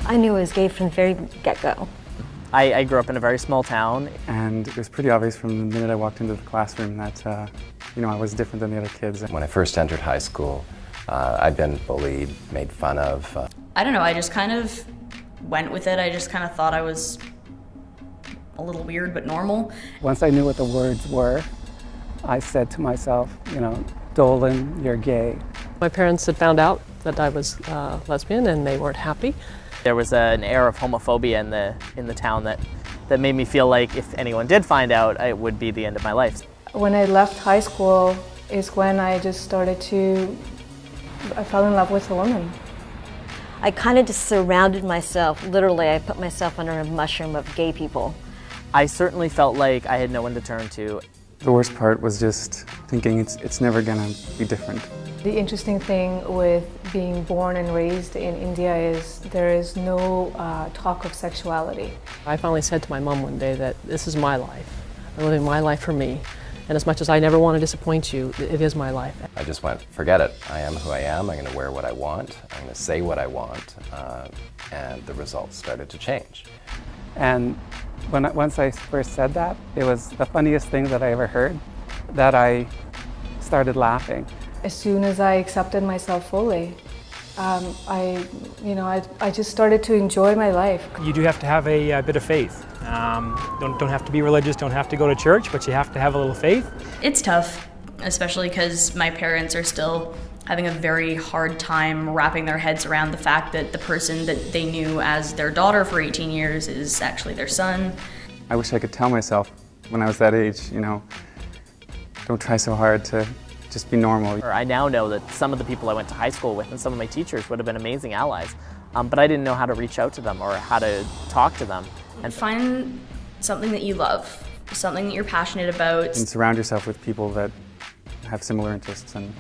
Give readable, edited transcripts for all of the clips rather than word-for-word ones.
I knew I was gay from the very get-go. I grew up in a very small town. And it was pretty obvious from the minute I walked into the classroom that, I was different than the other kids. When I first entered high school, I'd been bullied, made fun of. I don't know, I just kind of went with it. I just kind of thought I was a little weird but normal. Once I knew what the words were, I said to myself, Dolan, you're gay. My parents had found out that I was lesbian and they weren't happy. There was an air of homophobia in the town that made me feel like if anyone did find out, it would be the end of my life. When I left high school is when I just started I fell in love with a woman. I kind of just surrounded myself, literally I put myself under a mushroom of gay people. I certainly felt like I had no one to turn to. The worst part was just thinking it's never gonna be different. The interesting thing with being born and raised in India is there is no talk of sexuality. I finally said to my mom one day that this is my life. I'm living my life for me. And as much as I never want to disappoint you, it is my life. I just went, forget it. I am who I am. I'm going to wear what I want. I'm going to say what I want. And the results started to change. And once I first said that, it was the funniest thing that I ever heard, that I started laughing. As soon as I accepted myself fully, I just started to enjoy my life. You do have to have a bit of faith. Don't have to be religious, don't have to go to church, but you have to have a little faith. It's tough, especially because my parents are still having a very hard time wrapping their heads around the fact that the person that they knew as their daughter for 18 years is actually their son. I wish I could tell myself when I was that age, don't try so hard to just be normal. I now know that some of the people I went to high school with and some of my teachers would have been amazing allies, but I didn't know how to reach out to them or how to talk to them. And find something that you love, something that you're passionate about. And surround yourself with people that have similar interests and,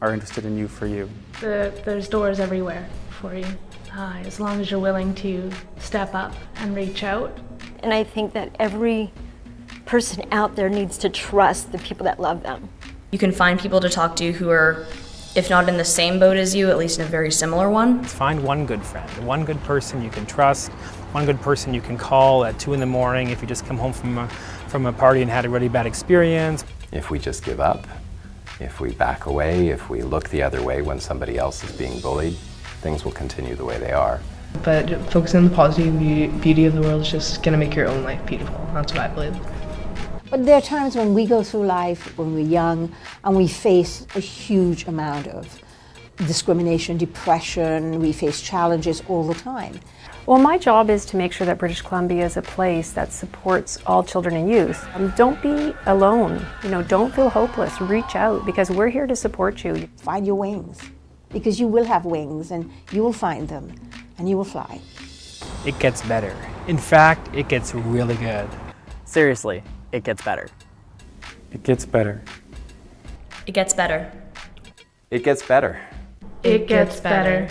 are interested in you for you. There's doors everywhere for you, as long as you're willing to step up and reach out. And I think that every person out there needs to trust the people that love them. You can find people to talk to who are, if not in the same boat as you, at least in a very similar one. Find one good friend, one good person you can trust, one good person you can call at 2 in the morning if you just come home from a party and had a really bad experience. If we just give up, if we back away, if we look the other way when somebody else is being bullied, things will continue the way they are. But focusing on the positive beauty of the world is just going to make your own life beautiful. That's what I believe. But there are times when we go through life, when we're young, and we face a huge amount of discrimination, depression, we face challenges all the time. Well, my job is to make sure that British Columbia is a place that supports all children and youth. Don't be alone, don't feel hopeless, reach out, because we're here to support you. Find your wings, because you will have wings and you will find them and you will fly. It gets better. In fact, it gets really good. Seriously, it gets better. It gets better. It gets better. It gets better. It gets better.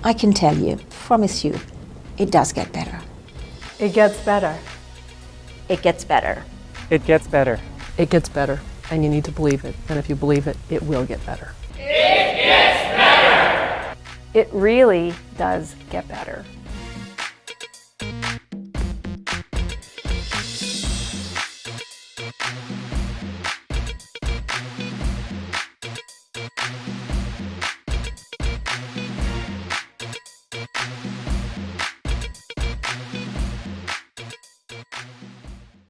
I can tell you, promise you, it does get better. It gets better. It gets better. It gets better. It gets better, and you need to believe it. And if you believe it, it will get better. It really does get better.